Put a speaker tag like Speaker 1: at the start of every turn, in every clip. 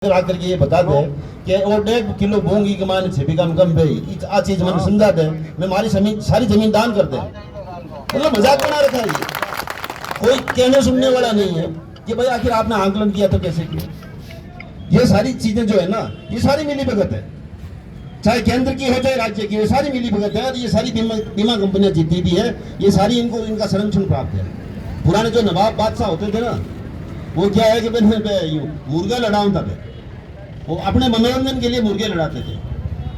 Speaker 1: आकर के ये बता दे कि वो 1.5 किलो मूंगी के मान छे बीघा में कम भाई आ चीज मैंने समझा दे मैं हमारी सारी जमीन दान कर दे। मतलब मजाक बना रखा है ये, कोई कहने सुनने वाला नहीं है कि भाई आखिर आपने आंकलन किया तो कैसे किया। ये सारी चीजें जो है ना ये सारी मिली भगत है, चाहे केंद्र की हो चाहे राज्य की, ये सारी मिली भगत है। और ये सारी बीमा कंपनियां जीती भी है, ये सारी इनको इनका संरक्षण प्राप्त है। पुराने जो नवाब बादशाह होते थे ना वो क्या है कि मुर्गा लड़ाऊं था, वो अपने मनोरंजन के लिए मुर्गे लड़ाते थे।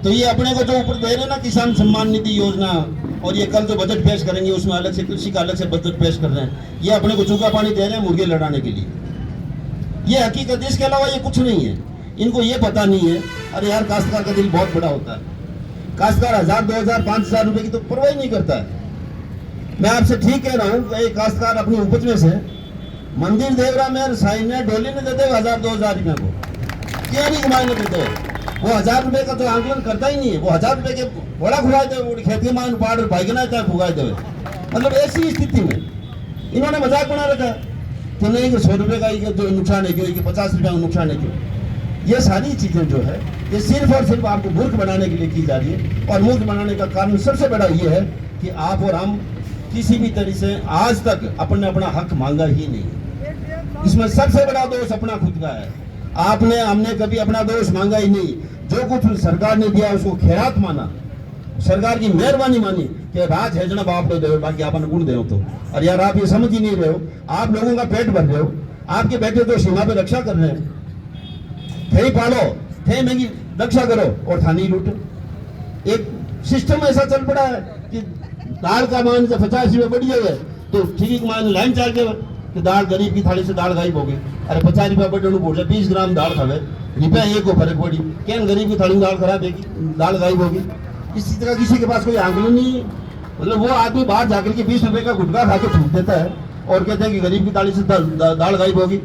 Speaker 1: तो ये अपने को जो ऊपर दे रहे ना किसान सम्मान निधि योजना, और ये कल जो बजट पेश करेंगे उसमें अलग से कृषि का अलग से बजट पेश कर रहे हैं, ये अपने को चूका पानी दे रहे हैं मुर्गे लड़ाने के लिए। ये हकीकत, इसके अलावा ये कुछ नहीं है। इनको ये पता नहीं है, अरे यार काश्तकार का दिल बहुत बड़ा होता है। काश्तकार 1000, 2000, 5000 रुपए की तो परवाह ही नहीं करता है। मैं आपसे ठीक कह रहा हूँ, एक काश्तकार अपनी उपज में से मंदिर देवरा में साई ने डोली ने देते 1000, 2000 रुपये को क्या नहीं कमाने देते। वो 1000 रुपए का तो आंकलन करता ही नहीं है। वो 1000 रुपए के बड़ा खुआए थे, खेती मान पाड़ भागना चाहे फुगाए थे। मतलब ऐसी स्थिति में इन्होंने मजाक बना रखा तो नहीं कि 100 रुपए का जो नुकसान है क्यों, कि 50 रुपये का नुकसान है क्यों। ये सारी चीजें जो है ये सिर्फ और सिर्फ आपको मूर्ख बनाने के लिए की जा रही है। और मूर्ख बनाने का कारण सबसे बड़ा ये है कि आप और हम किसी भी तरह से आज तक अपना हक मांगा ही नहीं। इसमें सबसे बड़ा दोष अपना खुद का है। आपने हमने कभी अपना दोष मांगा ही नहीं। जो कुछ सरकार ने दिया उसको खैरात माना, सरकार की मेहरबानी मानी कि राज हेजना बाप दे बाकी आपने गुण दे। तो अरे यार आप ये समझ ही नहीं रहे हो, आप लोगों का पेट भर रहे हो। आपके बेटे तो सीमा पे रक्षा कर रहे हैं, थे पालो थे महंगी रक्षा करो और थानी लूटो। एक सिस्टम ऐसा चल पड़ा है कि दाल का मान से 50 रुपये बढ़ जाए तो ठीक मान लाइन चाल के कि दाल गरीब की थाली से दाल गायब हो गई। अरे 50 रुपया बढ़ने बोल रहे 20 ग्राम दाल खावे रुपया एक को फर्क पड़ी क्या गरीब की थाली में दाल खराब है दाल गायब होगी। इसी तरह किसी के पास कोई आंकलन नहीं है। मतलब वो आदमी बाहर जाकर के 20 रुपए का गुटखा खा के थूक देता है और कहते हैं कि गरीब की थाली से दाल गायब होगी,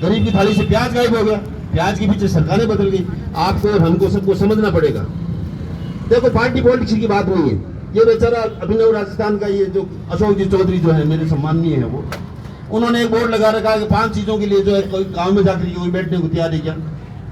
Speaker 1: गरीब की थाली से प्याज गायब हो गया। प्याज के पीछे सरकारें बदल गई। आपको और हमको सबको समझना पड़ेगा। देखो पार्टी पॉलिटिक्स की बात नहीं है। ये बेचारा अभिनव राजस्थान का ये जो अशोक जी चौधरी जो है मेरे सम्माननीय है, वो उन्होंने एक बोर्ड लगा रखा है कि 5 चीजों के लिए जो है कोई गांव में जाकर कोई बैठने को तैयार है क्या।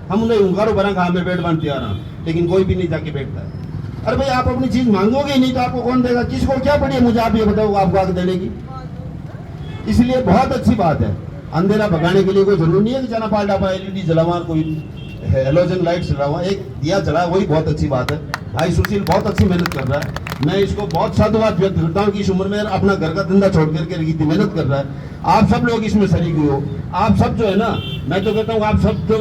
Speaker 1: हम उन्हें हुंकारो भरा गाँव में बैठ बांध तैयार हैं, लेकिन कोई भी नहीं जाके बैठता है। अरे भाई आप अपनी चीज मांगोगे ही नहीं तो आपको कौन देगा। किसको क्या पड़ी है मुझे आप ये बताओ आपको आगे देने की। इसलिए बहुत अच्छी बात है, अंधेरा भगाने के लिए कोई जरूरी नहीं है कि चना पाल्टा पा LED जलावा, कोई हेलोजन लाइट जलावा, एक दिया जला वही बहुत अच्छी बात है। भाई सुशील बहुत अच्छी मेहनत कर रहा है, मैं इसको बहुत साधुवाद व्यक्त करता हूँ कि इस उम्र में अपना घर का धंधा छोड़ करके इतनी मेहनत कर रहा है। आप सब लोग इसमें शरीक हो। आप सब जो है ना, मैं तो कहता हूँ आप सब जो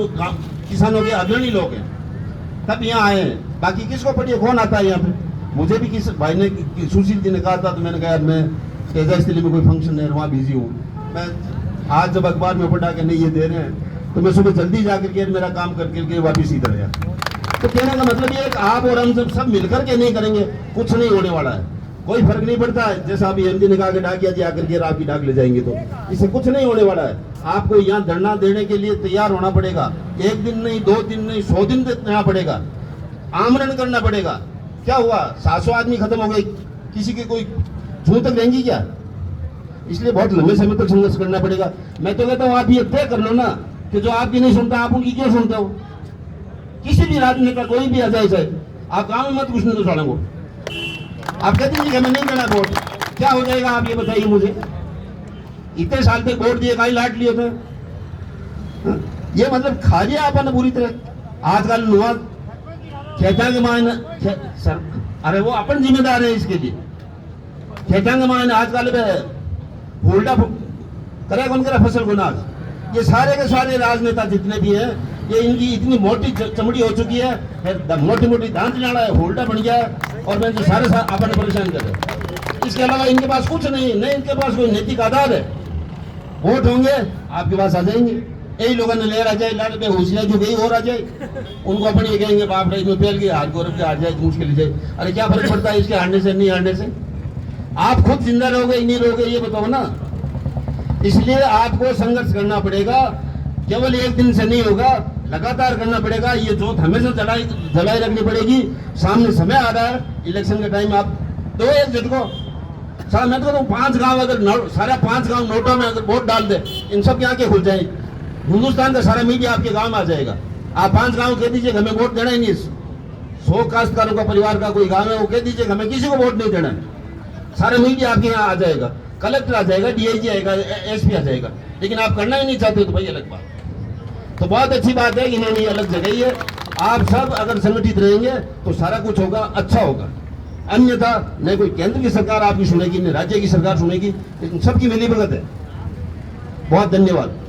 Speaker 1: किसानों के अग्रणी लोग हैं तब यहाँ आए हैं। बाकी किसको पढ़िए कौन आता है यहाँ पे। मुझे भी किस भाई ने सुशील जी ने कहा था तो मैंने कहा मैं तेजास्थली में कोई फंक्शन है वहाँ बिजी हूँ। मैं आज जब अखबार में पढ़ा कि नहीं ये दे रहे हैं तो मैं सुबह जल्दी जाकर के मेरा काम करके वापिस इधर आया। तो कहने का मतलब ये है कि आप और हम सब मिलकर के नहीं करेंगे कुछ नहीं होने वाला है। कोई फर्क नहीं पड़ता है। जैसा अभी MD ने कहा कि डाकिया जी आकर के आपकी डाक ले जाएंगे तो इससे कुछ नहीं होने वाला है। आपको यहाँ धरना देने के लिए तैयार होना पड़ेगा। 1 दिन नहीं, 2 दिन नहीं, 100 दिन देना पड़ेगा, आमरण करना पड़ेगा। क्या हुआ 700 आदमी खत्म हो गए, किसी के कोई जूं तक रहेंगी क्या। इसलिए बहुत लंबे समय तक संघर्ष करना पड़ेगा। मैं तो कहता हूँ आप ये तय कर लो ना कि जो आपकी नहीं सुनता आप उनकी क्यों सुनते हो। किसी भी राजनेता कोई भी अजाइज है, आप काम में मत घुसने दो सालों को। आप कहते हैं मैं नहीं देना वोट, क्या हो जाएगा आप ये बताइए मुझे। इतने साल तक वोट दिए गाई लाट लिए थे, ये मतलब खा लिया आपने बुरी तरह। आजकल नुआ खेचांगे मान सर, अरे वो अपन जिम्मेदार है इसके लिए। खेचांगे मान आजकल उल्टा करे कौन करा फसल गुनाज। ये सारे के सारे राजनेता जितने भी हैं ये इनकी इतनी मोटी चमड़ी हो चुकी है, मोटी मोटी दांत नाड़ा है, होल्डा बन गया है और मैं जो सारे अपन परेशान कर रहे। इसके अलावा इनके पास कुछ नहीं, नहीं इनके पास कोई नैतिक आधार है। वोट होंगे आपके पास आ जाएंगे, यही लोगों ने लेर आ जाए लाल पे होशियार जो गई और आ जाए उनको अपन ये कहेंगे बाप रे में फैल गए हाथ गौरव के हार जाए मुश्किल जाए। अरे क्या फर्क पड़ता है इसके हारने से नहीं हारने से। आप खुद जिंदा रहोगे नहीं रहोगे ये बताओ ना। इसलिए आपको संघर्ष करना पड़ेगा, केवल 1 दिन से नहीं होगा, लगातार करना पड़ेगा। ये जोत हमेशा जलाई रखनी पड़ेगी। सामने समय आ रहा है इलेक्शन के टाइम, आप दो एक झटको सर मैं तो कहता हूँ 5 गांव अगर सारा 5 गांव नोटों में अगर वोट डाल दे इन सब की आंखें खुल जाएगी। हिंदुस्तान का सारा मीडिया आपके गांव में आ जाएगा। आप 5 गांव कह दीजिए हमें वोट देना ही नहीं। 100 काश्तकारों का परिवार का कोई गांव है, वो कह दीजिए हमें किसी को वोट नहीं देना है। सारे मीडिया आपके यहाँ आ जाएगा, कलेक्टर आ जाएगा, डीआईजी आएगा, एसपी आ जाएगा, लेकिन आप करना ही नहीं चाहते तो भाई अलग बात। तो बहुत अच्छी बात है कि इन्होंने ये अलग जगह है। आप सब अगर संगठित रहेंगे तो सारा कुछ होगा, अच्छा होगा। अन्यथा न कोई केंद्र की सरकार आपकी सुनेगी, न राज्य की सरकार सुनेगी, लेकिन सबकी मिलीभगत है। बहुत धन्यवाद।